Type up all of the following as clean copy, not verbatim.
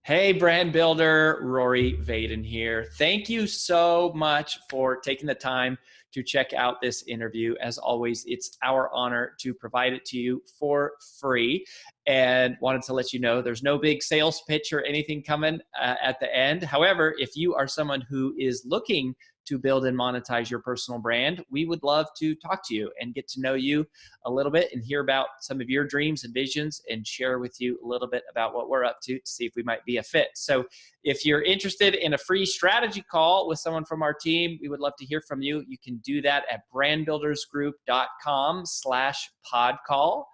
Hey, brand builder, Rory Vaden here. Thank you so much for taking the time to check out this interview. As always, it's our honor to provide it to you for free. And wanted to let you know there's no big sales pitch or anything coming at the end. However, if you are someone who is looking to build and monetize your personal brand, we would love to talk to you and get to know you a little bit and hear about some of your dreams and visions and share with you a little bit about what we're up to see if we might be a fit. So if you're interested in a free strategy call with someone from our team, we would love to hear from you. You can do that at brandbuildersgroup.com/podcall,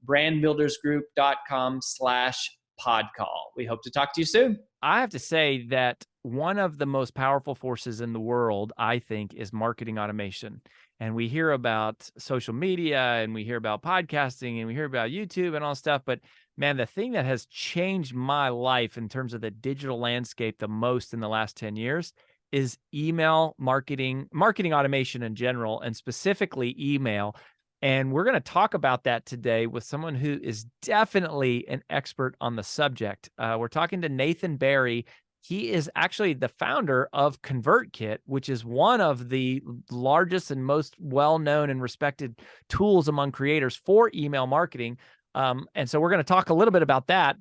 brandbuildersgroup.com/podcall. We hope to talk to you soon. I have to say that one of the most powerful forces in the world, I think, is marketing automation. And we hear about social media and we hear about podcasting and we hear about YouTube and all stuff. But man, the thing that has changed my life in terms of the digital landscape the most in the last 10 years is email marketing, marketing automation in general, and specifically email. And we're going to talk about that today with someone who is definitely an expert on the subject. We're talking to Nathan Barry. He is actually the founder of ConvertKit, which is one of the largest and most well-known and respected tools among creators for email marketing. And so we're going to talk a little bit about that.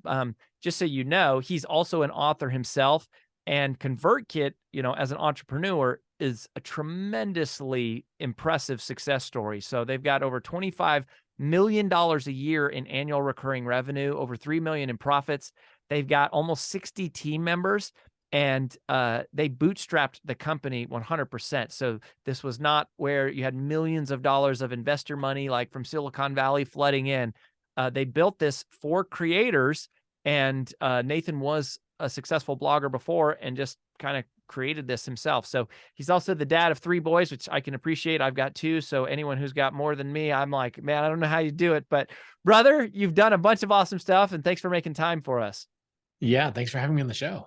Just so you know, he's also an author himself. And ConvertKit, as an entrepreneur, is a tremendously impressive success story. So they've got over $25 million a year in annual recurring revenue, over $3 million in profits. They've got almost 60 team members, and they bootstrapped the company 100%. So this was not where you had millions of dollars of investor money like from Silicon Valley flooding in. They built this for creators, and Nathan was a successful blogger before and just kind of created this himself. So he's also the dad of 3 boys, which I can appreciate. I've got 2. So anyone who's got more than me, I'm like, man, I don't know how you do it, but brother, you've done a bunch of awesome stuff, and thanks for making time for us. Yeah, thanks for having me on the show.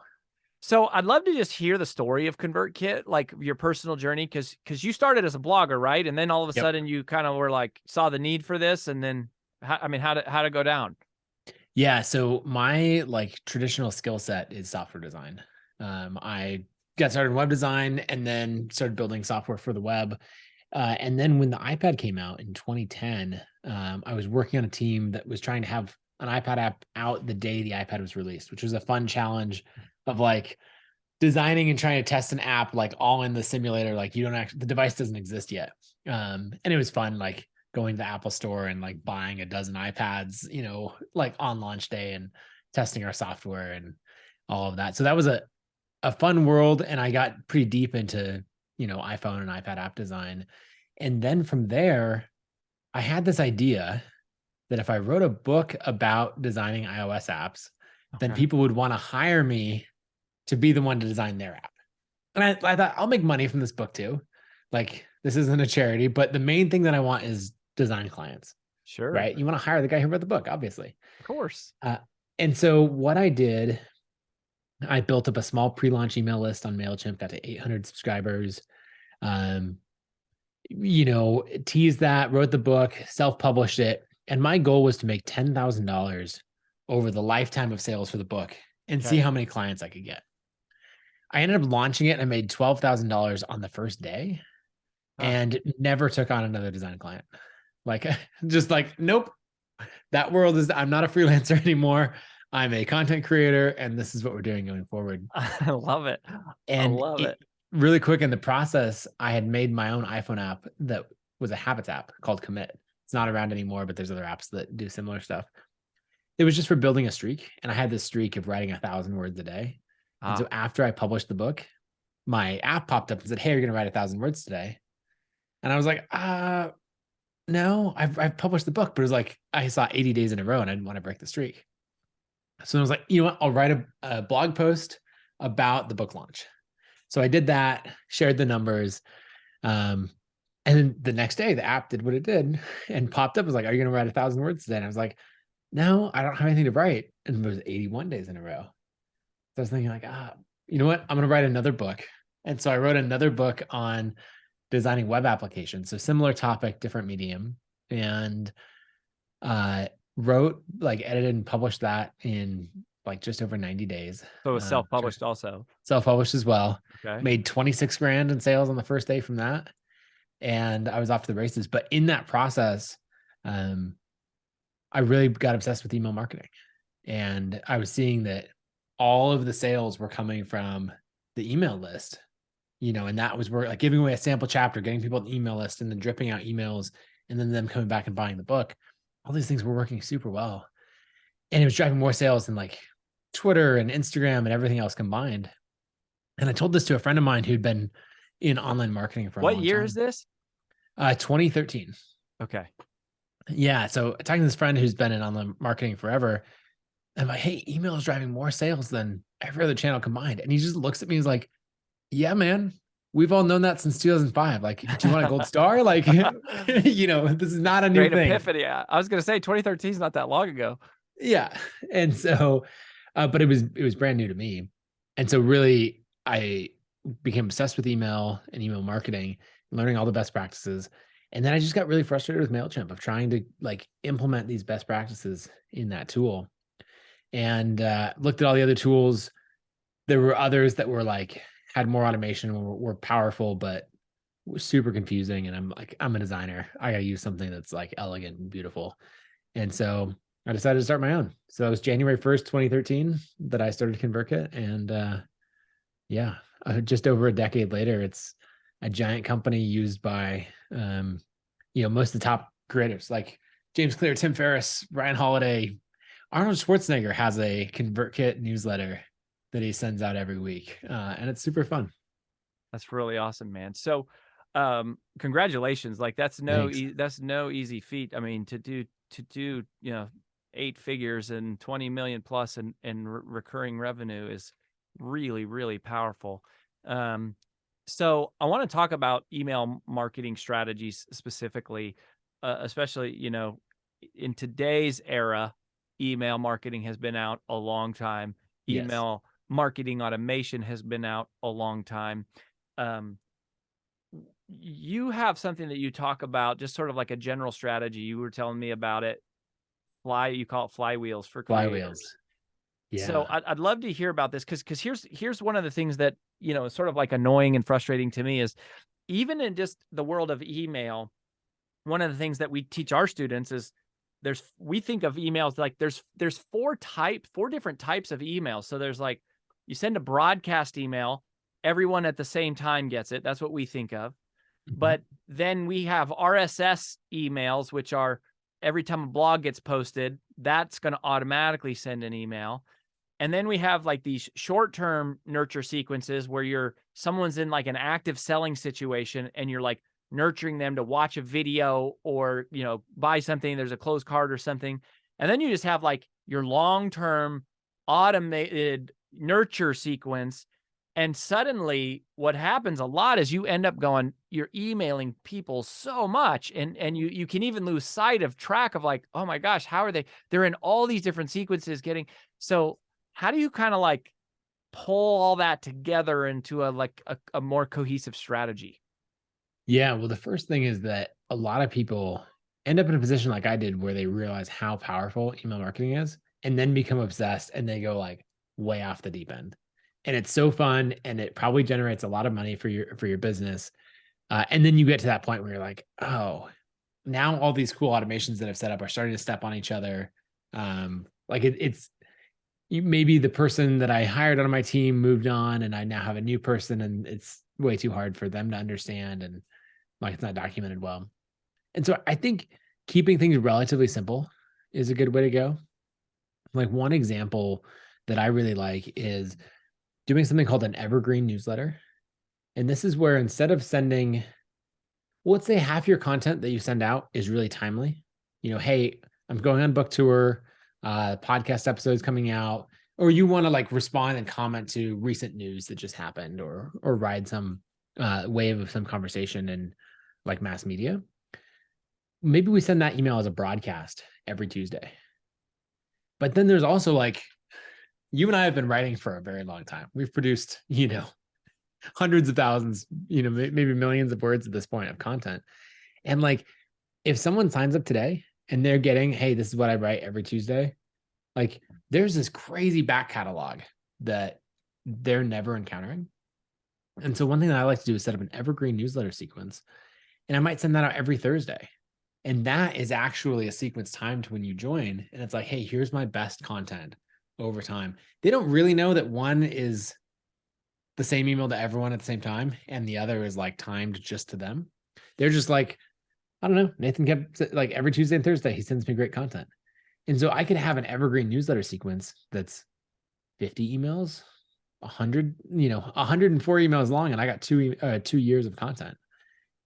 So I'd love to just hear the story of ConvertKit, like your personal journey, because you started as a blogger, right? And then all of a Yep. sudden you kind of were like, saw the need for this, and then how did it go down? Yeah, so my traditional skill set is software design. I got started in web design and then started building software for the web. And then when the iPad came out in 2010, I was working on a team that was trying to have an iPad app out the day the iPad was released, which was a fun challenge of designing and trying to test an app all in the simulator. The device doesn't exist yet. And it was fun, going to the Apple store and buying a dozen iPads, on launch day and testing our software and all of that. So that was a fun world. And I got pretty deep into, iPhone and iPad app design. And then from there, I had this idea that if I wrote a book about designing iOS apps, then people would want to hire me to be the one to design their app. And I thought, I'll make money from this book too. This isn't a charity, but the main thing that I want is design clients. Sure. Right? You want to hire the guy who wrote the book, obviously. Of course. And so what I did, I built up a small pre-launch email list on MailChimp, got to 800 subscribers, teased that, wrote the book, self-published it. And my goal was to make $10,000 over the lifetime of sales for the book and see how many clients I could get. I ended up launching it and I made $12,000 on the first day and never took on another design client. Nope, that world is, I'm not a freelancer anymore. I'm a content creator and this is what we're doing going forward. I love it. And I love it. Really quick in the process, I had made my own iPhone app that was a habits app called Commit. It's not around anymore, but there's other apps that do similar stuff. It was just for building a streak. And I had this streak of writing 1,000 words a day. And so after I published the book, my app popped up and said, hey, you're going to write 1,000 words today. And I was like, no, I've published the book, but it was I saw 80 days in a row and I didn't want to break the streak. So I was like, you know what? I'll write a blog post about the book launch. So I did that, shared the numbers. And then the next day the app did what it did and popped up. It was like, are you going to write 1,000 words today? And I was like, no, I don't have anything to write. And it was 81 days in a row. So I was thinking you know what? I'm going to write another book. And so I wrote another book on designing web applications. So similar topic, different medium, and wrote, edited and published that in like just over 90 days. So it was self-published also. Self-published as well. Okay. Made 26 grand in sales on the first day from that. And I was off to the races. But in that process, I really got obsessed with email marketing. And I was seeing that all of the sales were coming from the email list, and that was where, like, giving away a sample chapter, getting people an email list, and then dripping out emails, and then them coming back and buying the book. All these things were working super well. And it was driving more sales than like Twitter and Instagram and everything else combined. And I told this to a friend of mine who'd been in online marketing for a long time. What year is this? 2013. Okay. Yeah. So talking to this friend who's been in online marketing forever, I'm like, hey, email is driving more sales than every other channel combined. And he just looks at me and is like, yeah, man, we've all known that since 2005. Like, do you want a gold star? Like, this is not a new Great thing. epiphany. I was going to say 2013 is not that long ago. Yeah. And so, but it was brand new to me. And so really I became obsessed with email and email marketing, learning all the best practices. And then I just got really frustrated with MailChimp of trying to like implement these best practices in that tool. And looked at all the other tools. There were others that were like, had more automation, were powerful, but was super confusing. And I'm like, I'm a designer. I got to use something that's like elegant and beautiful. And so I decided to start my own. So it was January 1st, 2013 that I started ConvertKit. And just over a decade later, it's a giant company used by, most of the top creators like James Clear, Tim Ferriss, Ryan Holiday. Arnold Schwarzenegger has a ConvertKit newsletter that he sends out every week. And it's super fun. That's really awesome, man. So, congratulations. Like that's no easy feat. I mean, to do, 8 figures and 20 million plus in recurring revenue is really, really powerful. So I want to talk about email marketing strategies specifically, especially, in today's era, email marketing has been out a long time. Email marketing automation has been out a long time. You have something that you talk about, just sort of like a general strategy. You were telling me about it. You call it flywheels for creators. Yeah. So I'd love to hear about this because here's one of the things that, is sort of like annoying and frustrating to me is even in just the world of email, one of the things that we teach our students is we think of emails like there's 4 different types of emails. So there's like, you send a broadcast email, everyone at the same time gets it. That's what we think of. Mm-hmm. But then we have RSS emails, which are every time a blog gets posted, that's going to automatically send an email. And then we have like these short-term nurture sequences where someone's in like an active selling situation and you're like nurturing them to watch a video or, buy something, there's a closed card or something. And then you just have like your long-term automated nurture sequence. And suddenly what happens a lot is you end up you're emailing people so much and you can even lose sight of track of like, oh my gosh, how are they're in all these different sequences so how do you kind of like pull all that together into a more cohesive strategy? Yeah. Well, the first thing is that a lot of people end up in a position like I did where they realize how powerful email marketing is and then become obsessed and they go like way off the deep end. And it's so fun and it probably generates a lot of money for your business. And then you get to that point where you're like, oh, now all these cool automations that I've set up are starting to step on each other. Maybe the person that I hired on my team moved on and I now have a new person and it's way too hard for them to understand and like it's not documented well. And so I think keeping things relatively simple is a good way to go. Like one example that I really like is doing something called an evergreen newsletter. And this is where instead of sending, let's say half your content that you send out is really timely. Hey, I'm going on book tour, podcast episodes coming out, or you want to like respond and comment to recent news that just happened or ride some wave of some conversation in like mass media. Maybe we send that email as a broadcast every Tuesday. But then there's also like, you and I have been writing for a very long time. We've produced, hundreds of thousands, maybe millions of words at this point of content. And like, if someone signs up today and they're getting, hey, this is what I write every Tuesday, Like there's this crazy back catalog that they're never encountering. And so one thing that I like to do is set up an evergreen newsletter sequence, and I might send that out every Thursday. And that is actually a sequence timed when you join. And it's like, hey, here's my best content over time. They don't really know that one is the same email to everyone at the same time, and the other is like timed just to them. They're just like, I don't know, Nathan kept like every Tuesday and Thursday, he sends me great content. And so I could have an evergreen newsletter sequence that's 50 emails, 100, 104 emails long, and I got 2 years of content.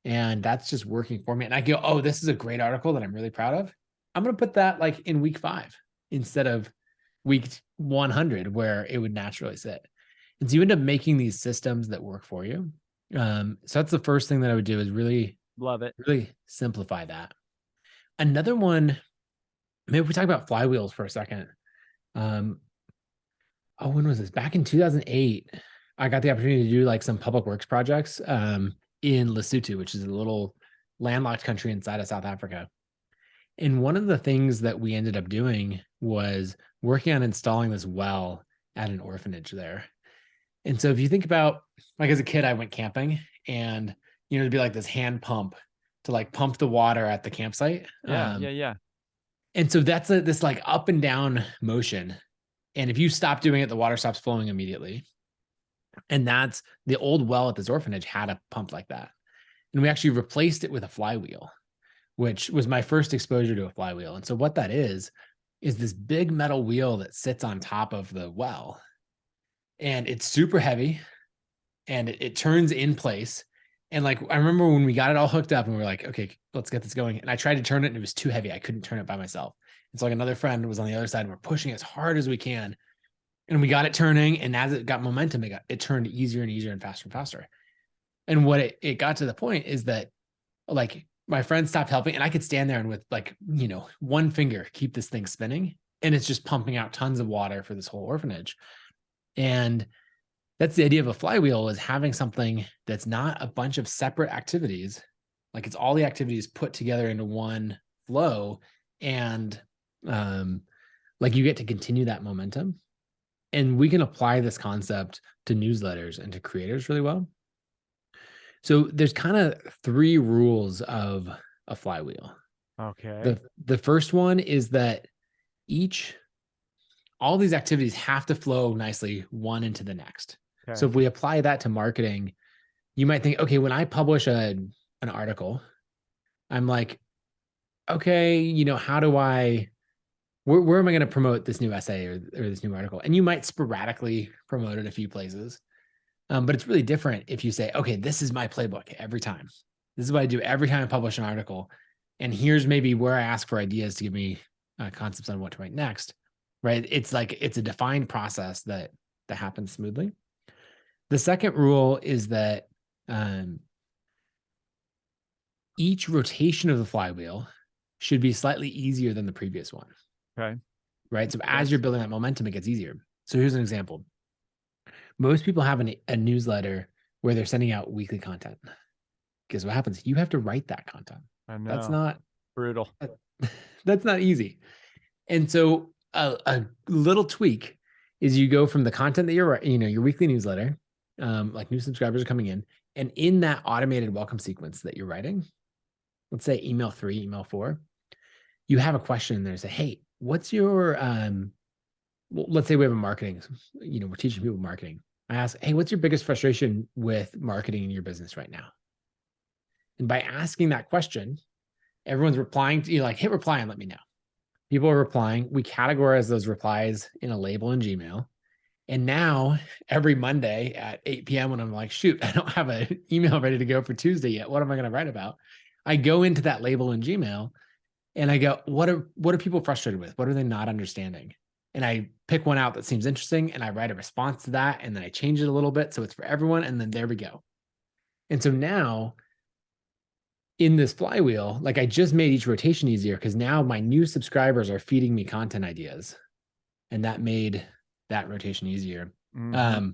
And that's just working for me. And I go, oh, this is a great article that I'm really proud of. I'm going to put that like in week 5 instead of week 100 where it would naturally sit. And so you end up making these systems that work for you. So that's the first thing that I would do, is really Love it. Really simplify that. Another one, maybe if we talk about flywheels for a second. When was this? Back in 2008, I got the opportunity to do like some public works projects in Lesotho, which is a little landlocked country inside of South Africa. And one of the things that we ended up doing was working on installing this well at an orphanage there. And so if you think about, like as a kid, I went camping, and it'd be like this hand pump to like pump the water at the campsite. Yeah. And so that's this like up and down motion. And if you stop doing it, the water stops flowing immediately. And that's the old well at this orphanage had a pump like that. And we actually replaced it with a flywheel, which was my first exposure to a flywheel. And so what that is this big metal wheel that sits on top of the well. And it's super heavy, and it turns in place. And like, I remember when we got it all hooked up and we were like, okay, let's get this going. And I tried to turn it and it was too heavy. I couldn't turn it by myself. It's like another friend was on the other side and we're pushing as hard as we can. And we got it turning. And as it got momentum, it turned easier and easier and faster and faster. And what it got to the point is that like my friend stopped helping, and I could stand there and with like, one finger, keep this thing spinning. And it's just pumping out tons of water for this whole orphanage. And that's the idea of a flywheel, is having something that's not a bunch of separate activities. Like it's all the activities put together into one flow. And like you get to continue that momentum. And we can apply this concept to newsletters and to creators really well. So there's kind of 3 rules of a flywheel. Okay. The first one is that all these activities have to flow nicely one into the next. Okay. So if we apply that to marketing, you might think, okay, when I publish an article, I'm like, okay, how do where am I going to promote this new essay or this new article? And you might sporadically promote it a few places. But it's really different if you say, okay, this is my playbook every time. This is what I do every time I publish an article. And here's maybe where I ask for ideas to give me concepts on what to write next, right? It's like, it's a defined process that happens smoothly. The second rule is that each rotation of the flywheel should be slightly easier than the previous one. Okay. Right. So as you're building that momentum, it gets easier. So here's an example. Most people have a newsletter where they're sending out weekly content. Guess what happens? You have to write that content. I know. That's not brutal. That's not easy. And so a little tweak is you go from the content that you're, your weekly newsletter, like new subscribers are coming in, and in that automated welcome sequence that you're writing, let's say email 3, email 4, you have a question in there. Say, hey, what's your, well, let's say we have a marketing, we're teaching people marketing. I ask, hey, what's your biggest frustration with marketing in your business right now? And by asking that question, everyone's replying to you, like, hit reply and let me know. People are replying. We categorize those replies in a label in Gmail. And now every Monday at 8 p.m. when I'm like, shoot, I don't have an email ready to go for Tuesday yet. What am I going to write about? I go into that label in Gmail and I go, what are people frustrated with? What are they not understanding? And I pick one out that seems interesting and I write a response to that. And then I change it a little bit so it's for everyone. And then there we go. And so now in this flywheel, like I just made each rotation easier because now my new subscribers are feeding me content ideas. And that made that rotation easier. Mm-hmm.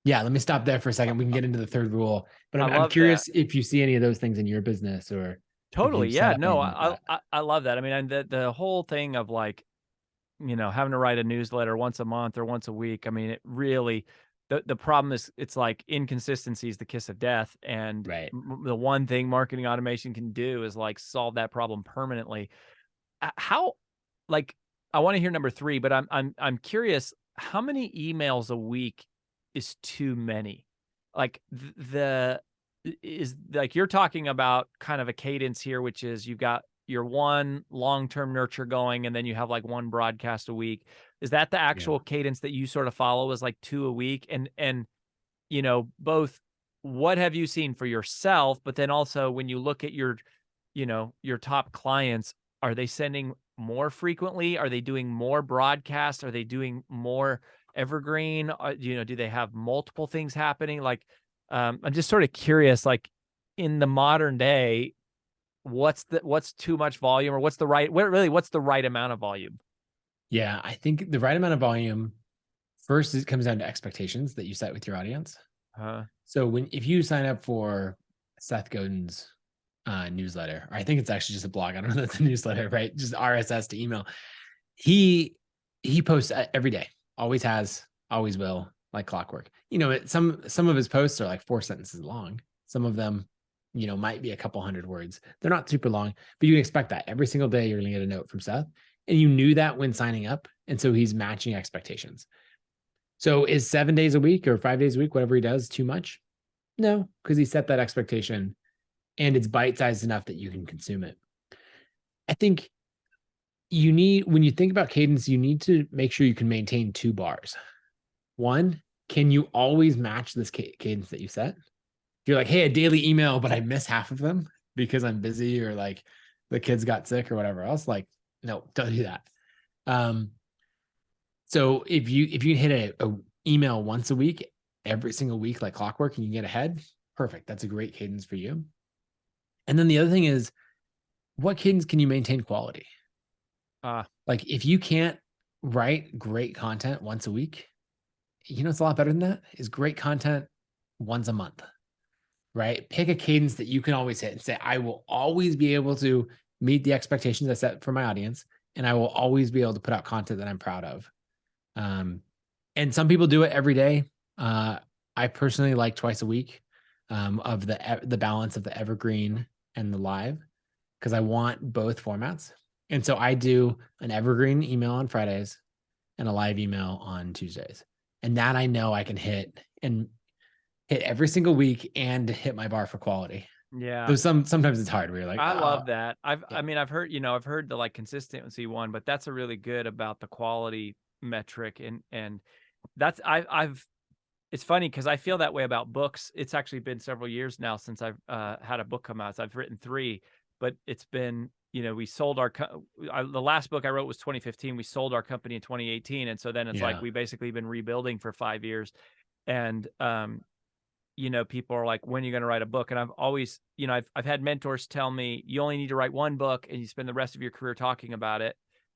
Yeah, let me stop there for a second. We can get into the third rule, but I'm curious if you see any of those things in your business or. Totally. Yeah, no, I love that. I mean, the whole thing of like having to write a newsletter once a month or once a week. I mean, it really, the problem is it's like inconsistency is the kiss of death. And Right. the one thing marketing automation can do is like solve that problem permanently. How, like, I want to hear number 3, but I'm curious, how many emails a week is too many? Like is like, you're talking about kind of a cadence here, which is you've got your one long-term nurture going, and then you have like one broadcast a week. Is that the Yeah. actual cadence that you sort of follow, is like 2 a week? And both, what have you seen for yourself, but then also when you look at your top clients, are they sending more frequently? Are they doing more broadcasts? Are they doing more evergreen? Do they have multiple things happening? Like, I'm just sort of curious, like, in the modern day, what's too much volume, or what's the right amount of volume? Yeah. I think the right amount of volume, first, it comes down to expectations that you set with your audience. So if you sign up for Seth Godin's newsletter, or I think it's actually just a blog, I don't know if it's a newsletter, right? Just RSS to email. He posts every day, always has, always will, like clockwork. Some of his posts are like 4 sentences long. Some of them, might be a couple hundred words. They're not super long, but you can expect that every single day you're going to get a note from Seth. And you knew that when signing up. And so he's matching expectations. So is 7 days a week or 5 days a week, whatever he does, too much? No, because he set that expectation and it's bite-sized enough that you can consume it. I think when you think about cadence, you need to make sure you can maintain 2 bars. One, can you always match this cadence that you set? If you're like, hey, a daily email, but I miss half of them because I'm busy, or like the kids got sick or whatever else, like, no, don't do that. So if you hit a email once a week, every single week, like clockwork, and you get ahead, perfect. That's a great cadence for you. And then the other thing is, what cadence can you maintain quality? Like, if you can't write great content once a week, it's a lot better than that, is great content once a month, right? Pick a cadence that you can always hit and say, I will always be able to meet the expectations I set for my audience, and I will always be able to put out content that I'm proud of. And some people do it every day. I personally like twice a week, of the balance of the evergreen and the live, because I want both formats. And so I do an evergreen email on Fridays and a live email on Tuesdays. And that I know I can hit every single week and hit my bar for quality. Yeah. Though sometimes it's hard where you're like, I love that. Yeah. I mean, I've heard the like consistency one, but that's a really good about the quality metric. And that's, it's funny because I feel that way about books. It's actually been several years now since I've had a book come out. So I've written 3, but it's been, we sold the last book I wrote was 2015. We sold our company in 2018. And so then it's like, we basically been rebuilding for 5 years. And, people are like, when are you going to write a book? And I've always, I've had mentors tell me, you only need to write one book and you spend the rest of your career talking about it.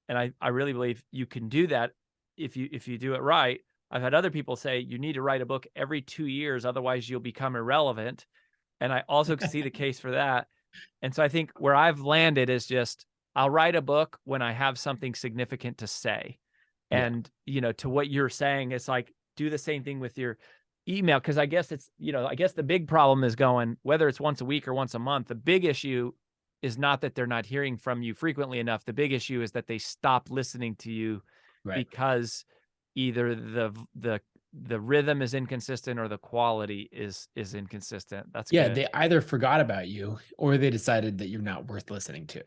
And I really believe you can do that if you do it right. I've had other people say you need to write a book every 2 years, otherwise you'll become irrelevant. And I also can see the case for that. And so I think where I've landed is just, I'll write a book when I have something significant to say. And, to what you're saying, it's like, do the same thing with your email. Cause I guess it's, I guess the big problem is going, whether it's once a week or once a month, the big issue is not that they're not hearing from you frequently enough. The big issue is that they stop listening to you, because either the rhythm is inconsistent or the quality is inconsistent. That's good. They either forgot about you or they decided that you're not worth listening to.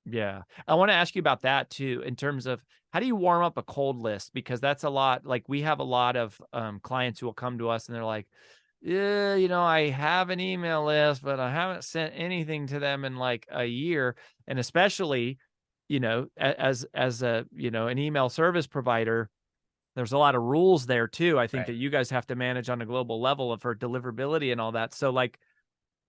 Yeah. I want to ask you about that too, in terms of how do you warm up a cold list? Because that's a lot. Like, we have a lot of clients who will come to us and they're like, yeah, I have an email list, but I haven't sent anything to them in like a year. And especially, as a, an email service provider, there's a lot of rules there too. I think that you guys have to manage on a global level for deliverability and all that. So like,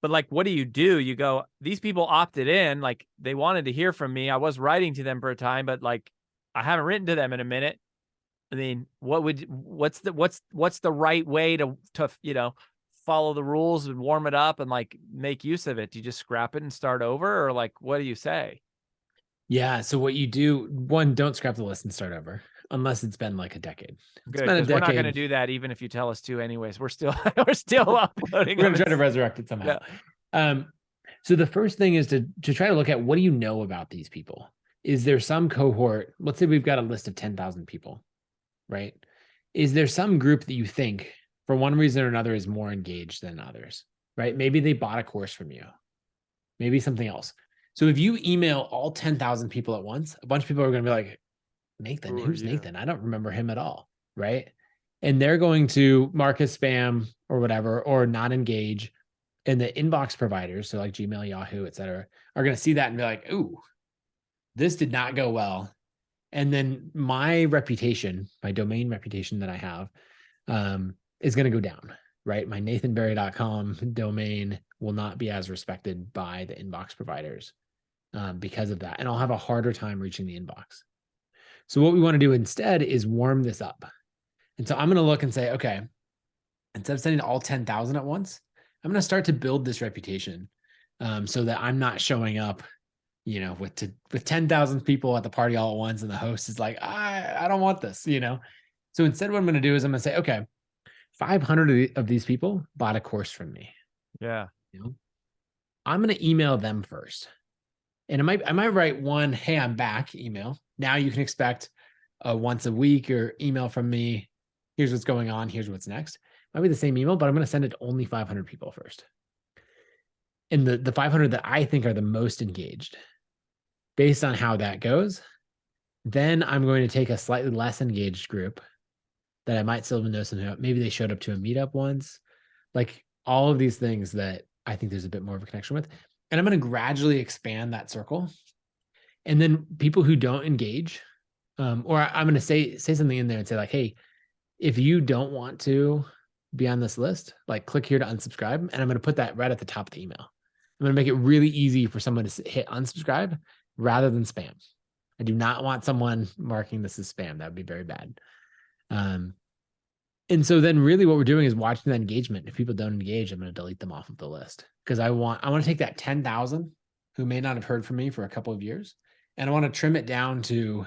but like, what do? You go, these people opted in, like they wanted to hear from me. I was writing to them for a time, but like, I haven't written to them in a minute. I mean, what's the right way to follow the rules and warm it up and like make use of it? Do you just scrap it and start over, or like, what do you say? Yeah. So what you do, one, don't scrap the list and start over unless it's been like a decade. It's Good, been a because we're not going to decade. do that even if you tell us to anyways. We're still we're still uploading. We're going to try to resurrect it somehow. Yeah. So the first thing is to try to look at, what do you know about these people? Is there some cohort? Let's say we've got a list of 10,000 people, right? Is there some group that you think for one reason or another is more engaged than others, right? Maybe they bought a course from you, maybe something else. So if you email all 10,000 people at once, a bunch of people are going to be like, Nathan, who's Nathan? I don't remember him at all, right? And they're going to mark as spam or whatever, or not engage. And the inbox providers, so like Gmail, Yahoo, et cetera, are going to see that and be like, ooh, this did not go well. And then my reputation, my domain reputation that I have, is going to go down, right? My nathanberry.com domain will not be as respected by the inbox providers because of that. And I'll have a harder time reaching the inbox. So what we want to do instead is warm this up. And so I'm going to look and say, okay, instead of sending all 10,000 at once, I'm going to start to build this reputation so that I'm not showing up, with 10,000 people at the party all at once. And the host is like, I don't want this, So instead what I'm going to do is I'm going to say, okay, 500 of these people bought a course from me. Yeah. I'm going to email them first. And I might write one, hey, I'm back email. Now you can expect a once a week or email from me. Here's what's going on. Here's what's next. Might be the same email, but I'm going to send it to only 500 people first. And the 500 that I think are the most engaged, based on how that goes, then I'm going to take a slightly less engaged group that I might still know something about. Maybe they showed up to a meetup once, like all of these things that I think there's a bit more of a connection with. And I'm going to gradually expand that circle. And then people who don't engage, or I'm going to say something in there and say like, hey, if you don't want to be on this list, like click here to unsubscribe. And I'm going to put that right at the top of the email. I'm going to make it really easy for someone to hit unsubscribe rather than spam. I do not want someone marking this as spam. That would be very bad. And so then really what we're doing is watching that engagement. If people don't engage, I'm going to delete them off of the list, because I want to take that 10,000 who may not have heard from me for a couple of years, and I want to trim it down to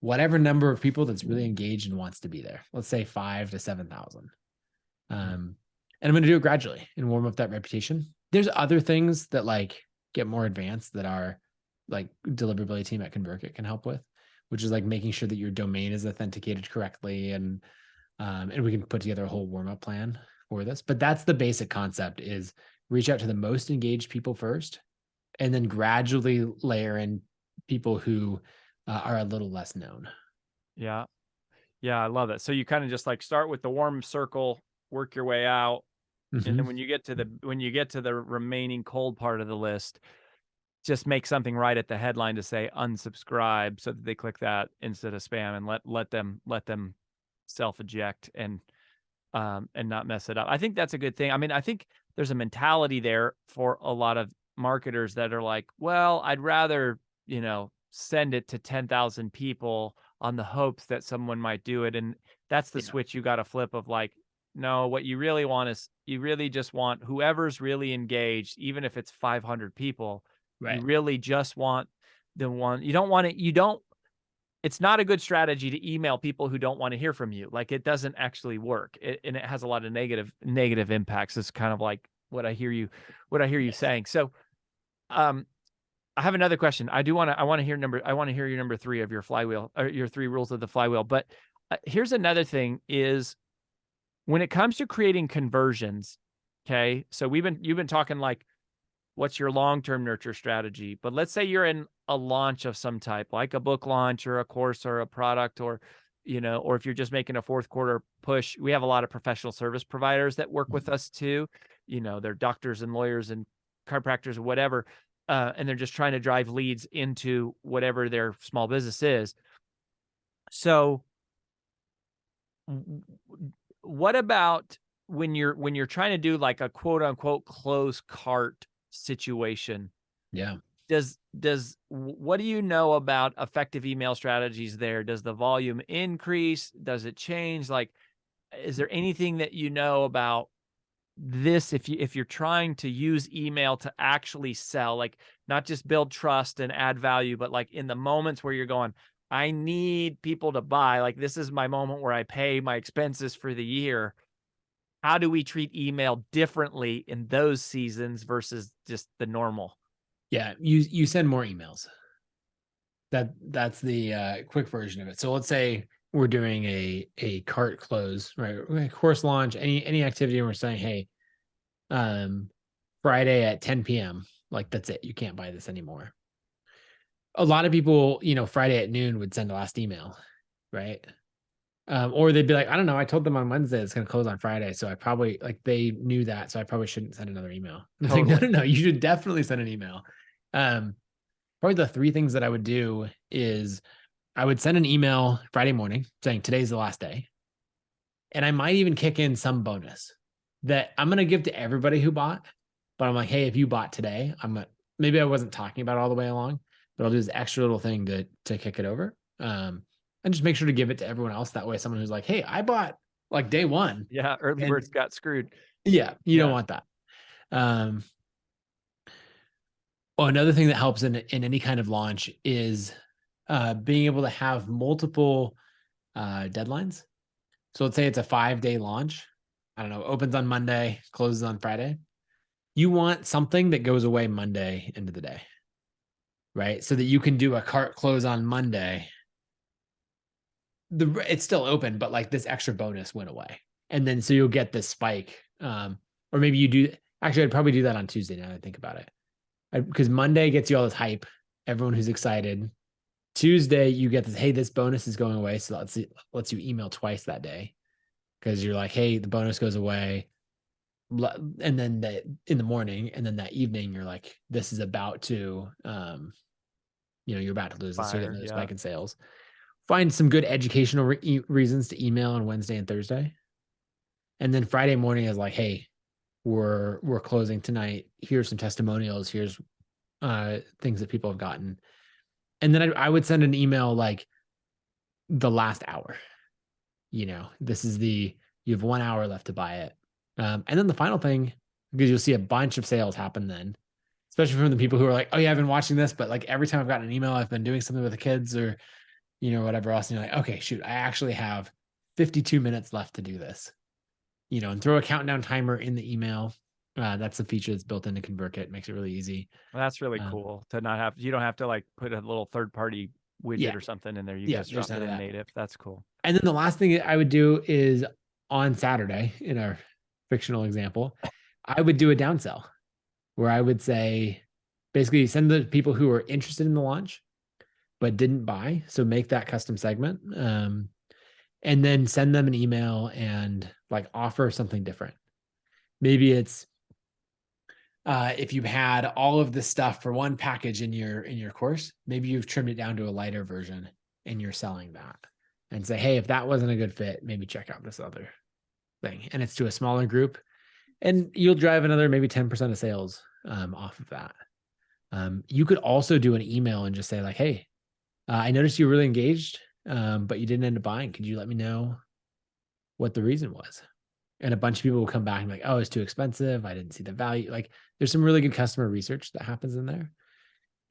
whatever number of people that's really engaged and wants to be there. Let's say 5,000 to 7,000. And I'm going to do it gradually and warm up that reputation. There's other things that like get more advanced that our like deliverability team at ConvertKit can help with, which is like making sure that your domain is authenticated correctly, and we can put together a whole warm-up plan for this. But that's the basic concept: is reach out to the most engaged people first, and then gradually layer in people who are a little less known. Yeah. Yeah, I love it. So you kind of just like start with the warm circle, work your way out. Mm-hmm. And then when you get to the remaining cold part of the list, just make something right at the headline to say unsubscribe, so that they click that instead of spam, and let them self-eject and not mess it up. I think that's a good thing. I mean, I think there's a mentality there for a lot of marketers that are like, well, I'd rather, send it to 10,000 people on the hopes that someone might do it. And that's the switch you got to flip of like, no, what you really want is you really just want whoever's really engaged, even if it's 500 people, Right. you really just want the one. You don't want it. It's not a good strategy to email people who don't want to hear from you. Like, it doesn't actually work. And it has a lot of negative impacts. It's kind of like what I hear you saying. So, I have another question. I want to hear your number 3 of your flywheel, or your 3 rules of the flywheel. But here's another thing: is when it comes to creating conversions. Okay, so you've been talking like, what's your long-term nurture strategy? But let's say you're in a launch of some type, like a book launch or a course or a product, or or if you're just making a 4th quarter push. We have a lot of professional service providers that work with us too. They're doctors and lawyers and chiropractors or whatever. And they're just trying to drive leads into whatever their small business is. So what about when you're trying to do like a quote unquote close cart situation? Yeah. What do you know about effective email strategies there? Does the volume increase? Does it change? Like, is there anything that you know about this, if you're trying to use email to actually sell, like not just build trust and add value, but like in the moments where you're going, I need people to buy, like this is my moment where I pay my expenses for the year. How do we treat email differently in those seasons versus just the normal? Yeah, you send more emails. That's the quick version of it. So let's say we're doing a cart close, right? Course launch, any activity, and we're saying, hey, Friday at 10 p.m. Like that's it. You can't buy this anymore. A lot of people, Friday at noon would send a last email, right? Or they'd be like, I don't know, I told them on Wednesday it's going to close on Friday. So I probably they knew that. So I probably shouldn't send another email. It's like, no, you should definitely send an email. Probably the 3 things that I would do is I would send an email Friday morning saying today's the last day. And I might even kick in some bonus that I'm going to give to everybody who bought. But I'm like, hey, if you bought today, maybe I wasn't talking about it all the way along, but I'll do this extra little thing to kick it over. And just make sure to give it to everyone else. That way, someone who's like, hey, I bought like day 1. Yeah, early birds got screwed. Yeah, you don't want that. Another thing that helps in any kind of launch is being able to have multiple deadlines. So let's say it's a 5-day launch. I don't know, opens on Monday, closes on Friday. You want something that goes away Monday into the day, right? So that you can do a cart close on Monday. It's still open, but like this extra bonus went away. And then so you'll get this spike. Or maybe you do, actually, I'd probably do that on Tuesday now that I think about it. Because Monday gets you all this hype, everyone who's excited. Tuesday, you get this, hey, this bonus is going away. So lets you email twice that day. Because you're like, hey, the bonus goes away. And then in the morning, and then that evening, you're like, this is about to, you're about to lose this. So you're getting a spike in sales. Find some good educational reasons to email on Wednesday and Thursday. And then Friday morning is like, hey, we're closing tonight. Here's some testimonials. Here's things that people have gotten. And then I would send an email like the last hour. This is you have 1 hour left to buy it. And then the final thing, because you'll see a bunch of sales happen then, especially from the people who are like, oh yeah, I've been watching this, but like every time I've gotten an email, I've been doing something with the kids or, whatever else. And you're like, okay, shoot, I actually have 52 minutes left to do this, and throw a countdown timer in the email. That's the feature that's built into ConvertKit. Makes it really easy. Well, that's really cool to not have, you don't have to like put a little third-party widget or something in there. You just drop it in native. That's cool. And then the last thing I would do is on Saturday, in our fictional example, I would do a downsell where I would say, basically send the people who are interested in the launch, but didn't buy. So make that custom segment. And then send them an email and like offer something different. Maybe it's, if you had all of this stuff for one package in your course, maybe you've trimmed it down to a lighter version and you're selling that and say, hey, if that wasn't a good fit, maybe check out this other thing. And it's to a smaller group and you'll drive another maybe 10% of sales off of that. You could also do an email and just say like, hey, I noticed you were really engaged, but you didn't end up buying. Could you let me know what the reason was? And a bunch of people will come back and be like, oh, it's too expensive. I didn't see the value. Like there's some really good customer research that happens in there.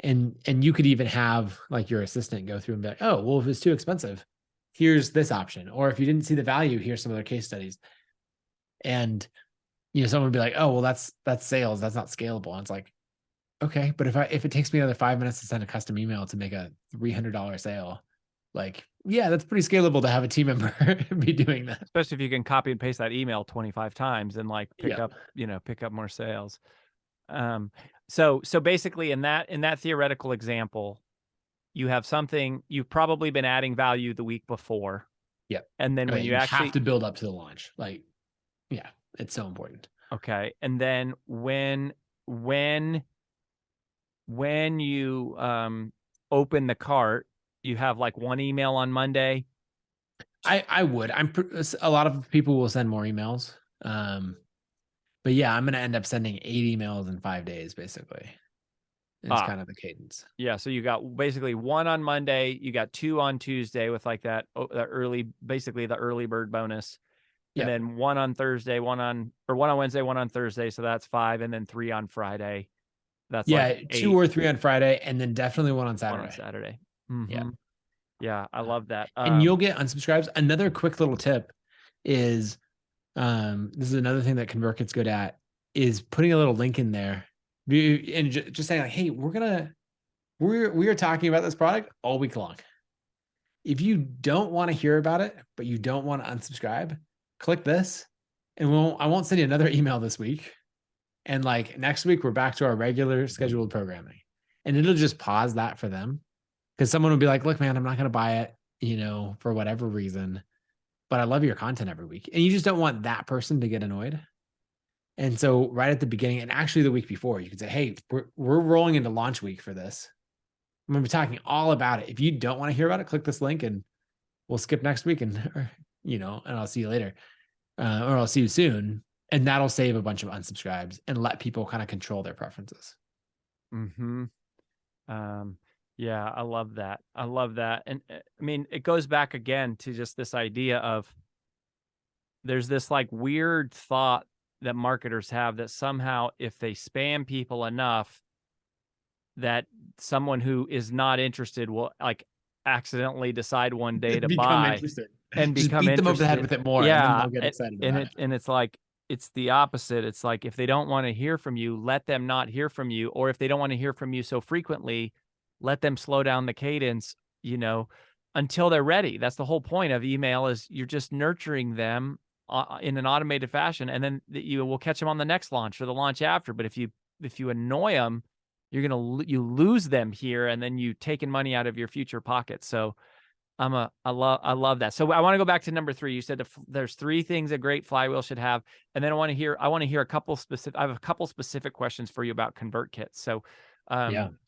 And you could even have like your assistant go through and be like, oh, well, if it's too expensive, here's this option. Or if you didn't see the value, here's some other case studies. And, someone would be like, oh, well, that's sales. That's not scalable. And it's like, okay, but if it takes me another 5 minutes to send a custom email to make a $300 sale, like, yeah, that's pretty scalable to have a team member be doing that. Especially if you can copy and paste that email 25 times and like pick up more sales. So basically in that theoretical example, you have something, you've probably been adding value the week before. Yep. And then when you actually have to build up to the launch, like, yeah, it's so important. Okay. And then when you open the cart, you have like one email on Monday. I would. A lot of people will send more emails. But yeah, I'm going to end up sending 8 emails in 5 days, basically. It's kind of the cadence. Yeah. So you got basically 1 on Monday, you got 2 on Tuesday with like that early, basically the early bird bonus. and then one on Thursday, one on Wednesday, one on Thursday. So that's 5, and then 3 on Friday. That's like 8. 2 or 3 on Friday, and then definitely one on Saturday. One on Saturday. Mm-hmm. Yeah, I love that. And you'll get unsubscribes. Another quick little tip is, this is another thing that ConvertKit's good at, is putting a little link in there and just saying like, hey, we are talking about this product all week long. If you don't want to hear about it, but you don't want to unsubscribe, click this, and I won't send you another email this week. And like next week, we're back to our regular scheduled programming, and it'll just pause that for them, because someone will be like, look, man, I'm not going to buy it, for whatever reason, but I love your content every week. And you just don't want that person to get annoyed. And so right at the beginning, and actually the week before, you can say, hey, we're rolling into launch week for this. I'm going to be talking all about it. If you don't want to hear about it, click this link and we'll skip next week, and I'll see you later, or I'll see you soon. And that'll save a bunch of unsubscribes and let people kind of control their preferences. Mm-hmm. Yeah, I love that. I love that. And I mean, it goes back again to just this idea of, there's this like weird thought that marketers have that somehow if they spam people enough, that someone who is not interested will like accidentally decide one day to buy interested. and just become beat interested. them over the head with it more. Yeah, and then they'll get excited about it. And it's like, it's the opposite. It's like, if they don't want to hear from you, let them not hear from you. Or if they don't want to hear from you so frequently, let them slow down the cadence, until they're ready. That's the whole point of email, is you're just nurturing them in an automated fashion. And then you will catch them on the next launch or the launch after. But if you annoy them, you lose them here, and then you taking money out of your future pocket. So I love that. So I want to go back to number 3. You said there's 3 things a great flywheel should have, and then I want to hear a couple specific. I have a couple specific questions for you about ConvertKit. So,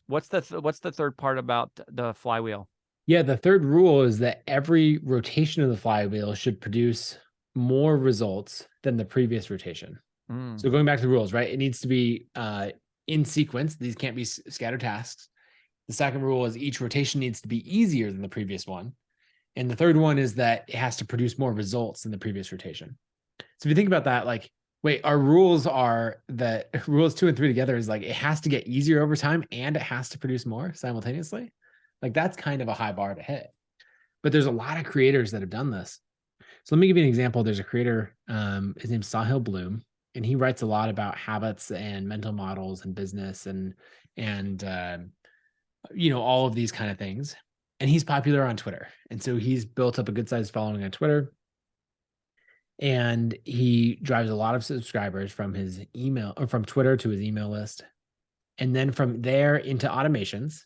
what's the third part about the flywheel? Yeah, the third rule is that every rotation of the flywheel should produce more results than the previous rotation. So going back to the rules, right? It needs to be in sequence. These can't be scattered tasks. The second rule is each rotation needs to be easier than the previous one. And the third one is that it has to produce more results than the previous rotation. So if you think about that, like, wait, our rules are that rules 2 and 3 together is like, it has to get easier over time and it has to produce more simultaneously. Like, that's kind of a high bar to hit. But there's a lot of creators that have done this. So let me give you an example. There's a creator, his name's Sahil Bloom, and he writes a lot about habits and mental models and business and all of these kind of things. And he's popular on Twitter. And so he's built up a good sized following on Twitter. And he drives a lot of subscribers from his email, or from Twitter to his email list. And then from there into automations.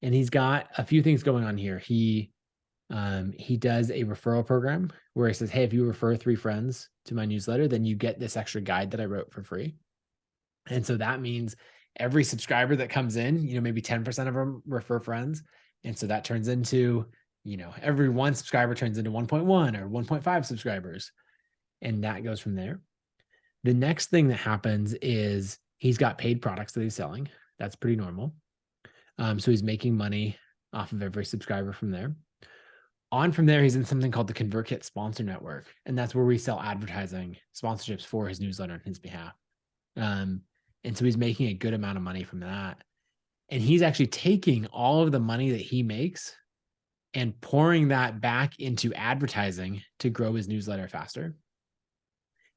And he's got a few things going on here. He does a referral program where he says, hey, if you refer 3 friends to my newsletter, then you get this extra guide that I wrote for free. And so that means every subscriber that comes in, maybe 10% of them refer friends. And so that turns into, every 1 subscriber turns into 1.1 or 1.5 subscribers. And that goes from there. The next thing that happens is he's got paid products that he's selling. That's pretty normal. So he's making money off of every subscriber from there. On from there, he's in something called the ConvertKit Sponsor Network. And that's where we sell advertising sponsorships for his newsletter on his behalf. And so he's making a good amount of money from that. And he's actually taking all of the money that he makes and pouring that back into advertising to grow his newsletter faster.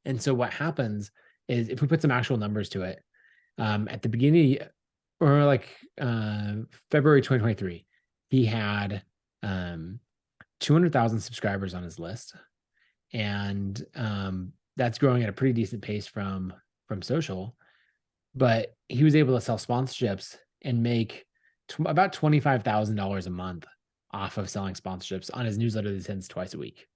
And so what happens is, if we put some actual numbers to it, at the beginning, or like February 2023, he had 200,000 subscribers on his list. And that's growing at a pretty decent pace from social. But he was able to sell sponsorships and make about $25,000 a month off of selling sponsorships on his newsletter that he sends twice a week.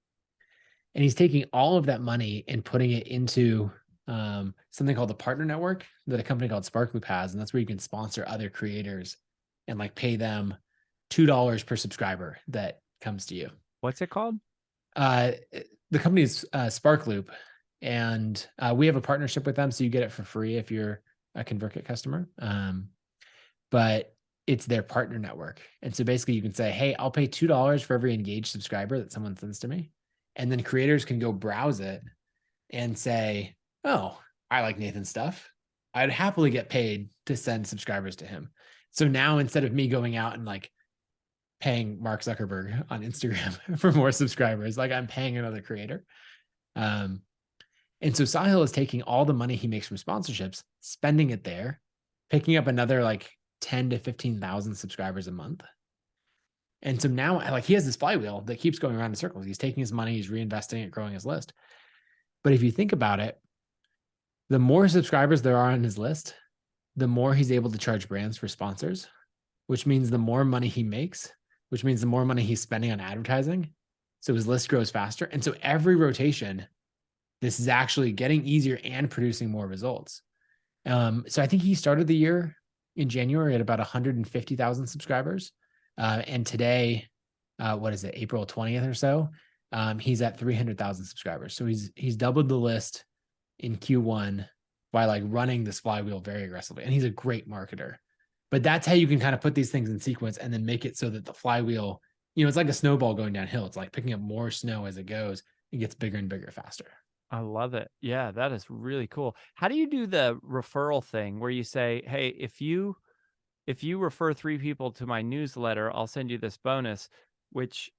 And he's taking all of that money and putting it into something called the Partner Network that a company called Sparkloop has. And that's where you can sponsor other creators and like pay them $2 per subscriber that comes to you. What's it called? The company is Sparkloop. And we have a partnership with them. So you get it for free if you're a ConvertKit customer. But it's their partner network. And so basically you can say, hey, I'll pay $2 for every engaged subscriber that someone sends to me. And then creators can go browse it and say, oh, I like Nathan's stuff. I'd happily get paid to send subscribers to him. So now instead of me going out and like paying Mark Zuckerberg on Instagram for more subscribers, like I'm paying another creator. And so Sahil is taking all the money he makes from sponsorships, spending it there, picking up another like 10 to 15,000 subscribers a month. And so now like he has this flywheel that keeps going around in circles. He's taking his money, he's reinvesting it, growing his list. But if you think about it, the more subscribers there are on his list, the more he's able to charge brands for sponsors, which means the more money he makes, which means the more money he's spending on advertising. So his list grows faster. And so every rotation, this is actually getting easier and producing more results. So I think he started the year in January at about 150,000 subscribers. And today, what is it, April 20th or so, he's at 300,000 subscribers. So he's doubled the list in Q1 by like running this flywheel very aggressively. And he's a great marketer. But that's how you can kind of put these things in sequence and then make it so that the flywheel, it's like a snowball going downhill. It's like picking up more snow as it goes. It gets bigger and bigger faster. I love it. Yeah, that is really cool. How do you do the referral thing where you say, hey, if you refer 3 people to my newsletter, I'll send you this bonus, which,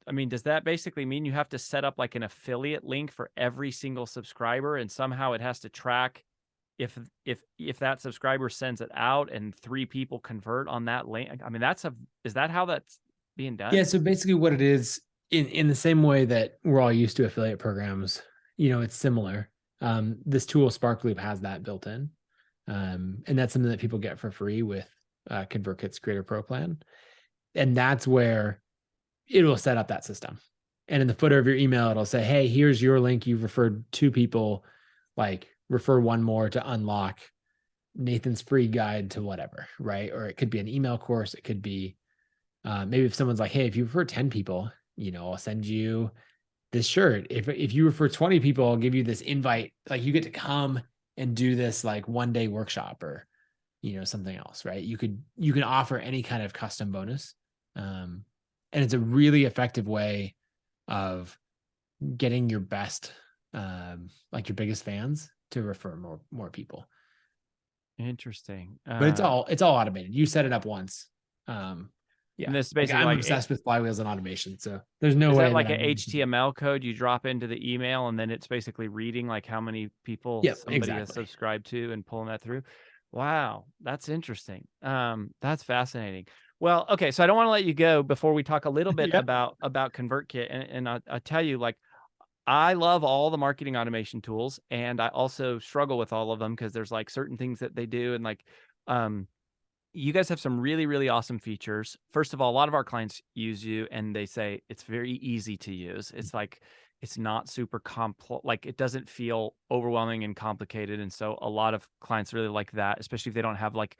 I mean, does that basically mean you have to set up like an affiliate link for every single subscriber and somehow it has to track if that subscriber sends it out and 3 people convert on that link? I mean, is that how that's being done? Yeah. So basically what it is in the same way that we're all used to affiliate programs, it's similar. This tool SparkLoop has that built in. And that's something that people get for free with ConvertKit's Creator Pro plan. And that's where it will set up that system. And in the footer of your email, it'll say, hey, here's your link. You've referred 2 people, like refer 1 more to unlock Nathan's free guide to whatever, right? Or it could be an email course. It could be maybe if someone's like, hey, if you refer 10 people, I'll send you this shirt. If you refer 20 people, I'll give you this invite. Like you get to come and do this like 1-day workshop or, something else, right? You can offer any kind of custom bonus. And it's a really effective way of getting your best, like your biggest fans to refer more people. Interesting. But it's all automated. You set it up once. Yeah. And this is basically I'm like obsessed with flywheels and automation. So there's no is way that like an HTML code you drop into the email and then it's basically reading like how many people somebody has subscribed to and pulling that through? Wow, that's interesting. That's fascinating. Well, okay, so I don't want to let you go before we talk a little bit about ConvertKit. And I'll tell you, like, I love all the marketing automation tools, and I also struggle with all of them because there's like certain things that they do, and like, you guys have some really, really awesome features. First of all, a lot of our clients use you and they say it's very easy to use. It's like, it's not super complex, like it doesn't feel overwhelming and complicated. And so a lot of clients really like that, especially if they don't have like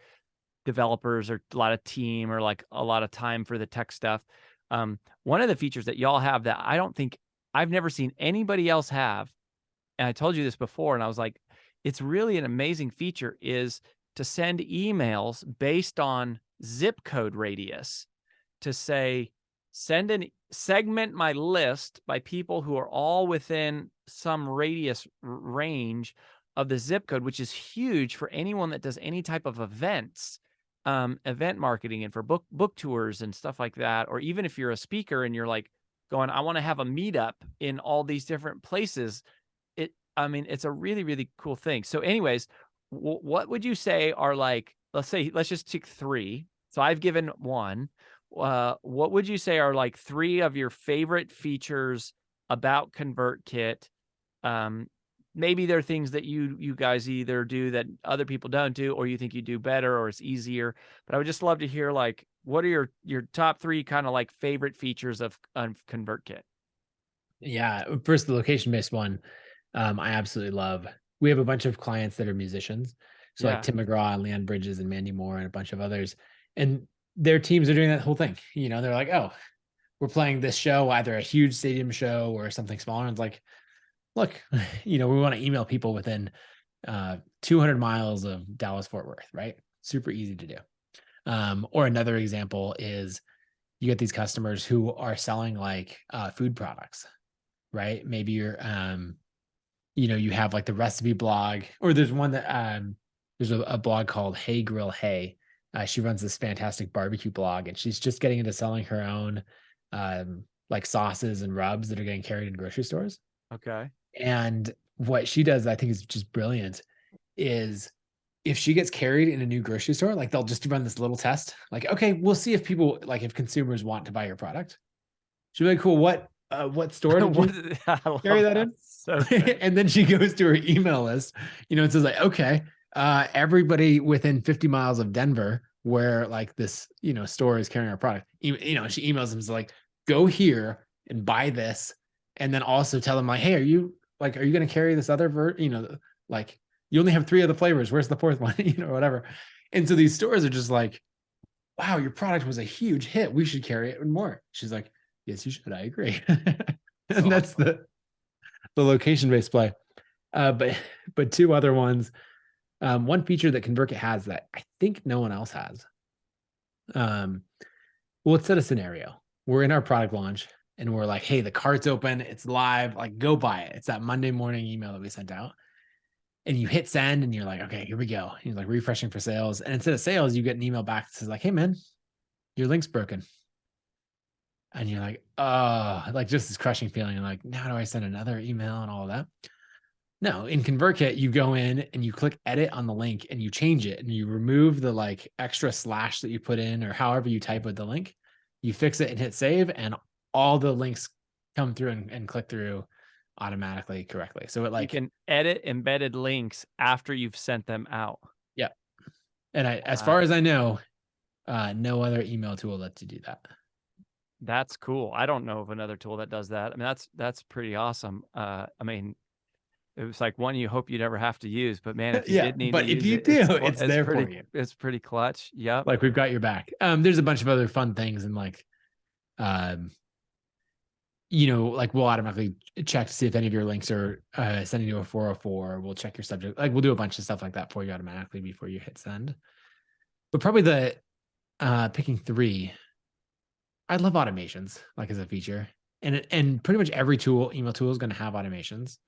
developers or a lot of team or like a lot of time for the tech stuff. One of the features that y'all have that I don't think I've never seen anybody else have, and I told you this before, and I was like, it's really an amazing feature, is to send emails based on zip code radius to say, segment my list by people who are all within some radius range of the zip code, which is huge for anyone that does any type of events, event marketing and for book tours and stuff like that. Or even if you're a speaker and you're like going, I want to have a meetup in all these different places. It's a really, really cool thing. So anyways, what would you say are like, let's just take 3. So I've given 1. What would you say are like 3 of your favorite features about ConvertKit? Maybe there are things that you guys either do that other people don't do, or you think you do better, or it's easier. But I would just love to hear like, what are your top 3 kind of like favorite features of ConvertKit? Yeah, first the location-based one, I absolutely love. We have a bunch of clients that are musicians. So like Tim McGraw and Leanne Bridges and Mandy Moore and a bunch of oothers. And their teams are doing that whole thing. They're like, oh, we're playing this show, either a huge stadium show or something smaller. And it's like, look, we want to email people within 200 miles of Dallas Fort Worth, right? Super easy to do. Or another example is you get these customers who are selling like food products, right? Maybe you're you have like the recipe blog, or there's one that there's a blog called Hey Grill Hey. She runs this fantastic barbecue blog, and she's just getting into selling her own like sauces and rubs that are getting carried in grocery stores. Okay. And what she does, I think, is just brilliant, is if she gets carried in a new grocery store, like they'll just run this little test. Like, okay, we'll see if people, like if consumers want to buy your product. She'll be like, cool, what store did you carry that in? So And then she goes to her email list, and says like, okay, everybody within 50 miles of Denver where like this, store is carrying our product. She emails them like, go here and buy this. And then also tell them like, hey, are you going to carry this other like you only have 3 of the flavors. Where's the 4th one? Whatever. And so these stores are just like, wow, your product was a huge hit. We should carry it more. She's like, yes, you should. I agree. And that's the location-based play. But 2 other ones. One feature that ConvertKit has that I think no one else has. Well, let's set a scenario. We're in our product launch and we're like, hey, the cart's open, it's live, like go buy it. It's that Monday morning email that we sent out. And you hit send and you're like, okay, here we go. And you're like refreshing for sales. And instead of sales, you get an email back that says like, hey man, your link's broken. And you're like, oh, like just this crushing feeling. Like, now do I send another email and all of that? No, in ConvertKit, you go in and you click edit on the link and you change it and you remove the like extra slash that you put in or however you type with the link. You fix it and hit save, and all the links come through and click through automatically correctly. So it like you can edit embedded links after you've sent them out. Yeah. And as far as I know, no other email tool lets you do that. That's cool. I don't know of another tool that does that. I mean, that's pretty awesome. I mean, it was like one you hope you never have to use, but man, if you did need to use if you it, do, it's there pretty, for you. It's pretty clutch. Yep. Like we've got your back. There's a bunch of other fun things, and like, like we'll automatically check to see if any of your links are sending to a 404. We'll check your subject. Like we'll do a bunch of stuff like that for you automatically before you hit send. But probably the picking 3. I love automations, like as a feature, and pretty much every email tool is going to have automations.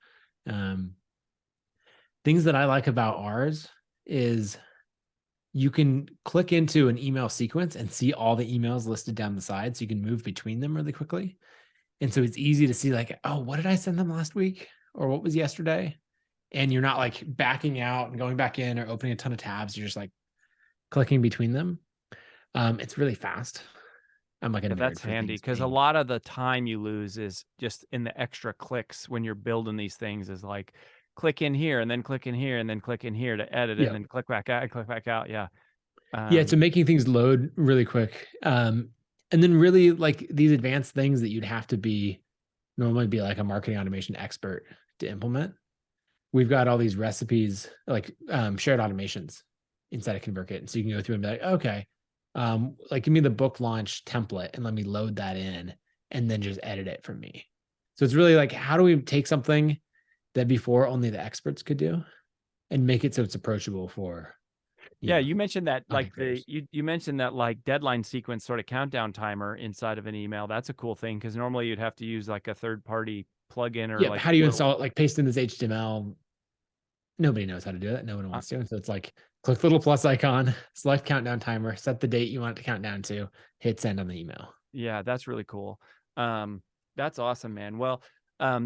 Things that I like about ours is you can click into an email sequence and see all the emails listed down the side, so you can move between them really quickly. And so it's easy to see like, oh, what did I send them last week? Or what was yesterday? And you're not like backing out and going back in or opening a ton of tabs. You're just like clicking between them. It's really fast. I'm like a nerd. That's handy because a lot of the time you lose is just in the extra clicks when you're building these things, is like click in here and then click in here and then click in here to edit it and then click back out and click back out. Yeah. So making things load really quick. And then really like these advanced things that you'd have to normally be like a marketing automation expert to implement. We've got all these recipes, like shared automations inside of ConvertKit. And so you can go through and be like, okay, like give me the book launch template and let me load that in and then just edit it for me. So it's really like, how do we take something that before only the experts could do and make it so it's approachable for you mentioned that like you mentioned that like deadline sequence sort of countdown timer inside of an email. That's a cool thing because normally you'd have to use like a third-party plugin or like how do you install it? Like paste in this HTML. Nobody knows how to do that. No one wants to. So it's like click the little plus icon, select countdown timer, set the date you want it to count down to, hit send on the email. Yeah, that's really cool. That's awesome, man. Well,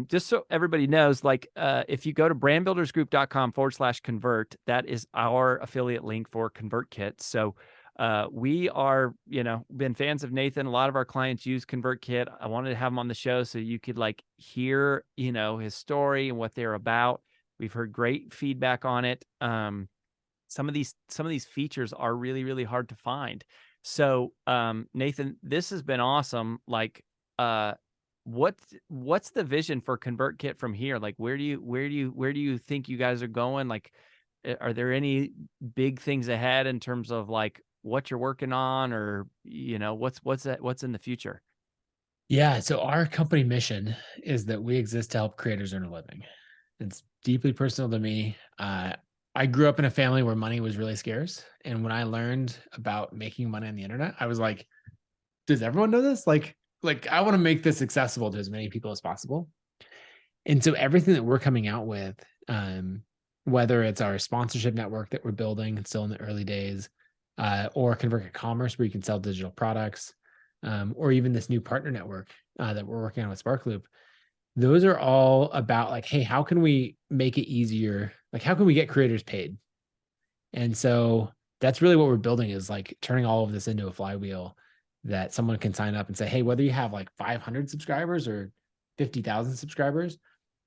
just so everybody knows, like if you go to brandbuildersgroup.com/convert, that is our affiliate link for ConvertKit. So we are, been fans of Nathan. A lot of our clients use ConvertKit. I wanted to have him on the show so you could like hear, his story and what they're about. We've heard great feedback on it. Some of these features are really, really hard to find. So, Nathan, this has been awesome. Like, what's the vision for ConvertKit from here? Like, where do you think you guys are going? Like, are there any big things ahead in terms of like what you're working on, or what's in the future? Yeah. So our company mission is that we exist to help creators earn a living. It's deeply personal to me. I grew up in a family where money was really scarce. And when I learned about making money on the internet, I was like, does everyone know this? Like I want to make this accessible to as many people as possible. And so everything that we're coming out with, whether it's our sponsorship network that we're building, it's still in the early days, or ConvertKit Commerce, where you can sell digital products, or even this new partner network that we're working on with SparkLoop, those are all about like, hey, how can we make it easier? Like, how can we get creators paid? And so that's really what we're building, is like turning all of this into a flywheel that someone can sign up and say, hey, whether you have like 500 subscribers or 50,000 subscribers,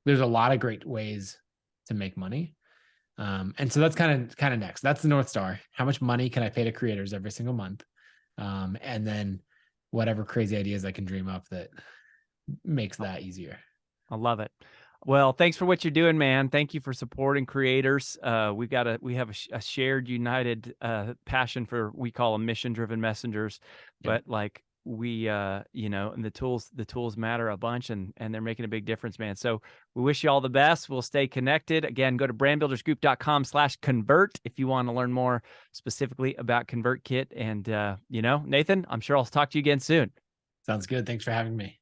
there's a lot of great ways to make money. And so that's kind of next. That's the North Star. How much money can I pay to creators every single month? And then whatever crazy ideas I can dream up that makes that easier. I love it. Well, thanks for what you're doing, man. Thank you for supporting creators. We have a shared, united passion for, we call them mission-driven messengers, but like we, and the tools matter a bunch, and they're making a big difference, man. So we wish you all the best. We'll stay connected. Again, go to brandbuildersgroup.com/convert if you want to learn more specifically about ConvertKit. And Nathan, I'm sure I'll talk to you again soon. Sounds good. Thanks for having me.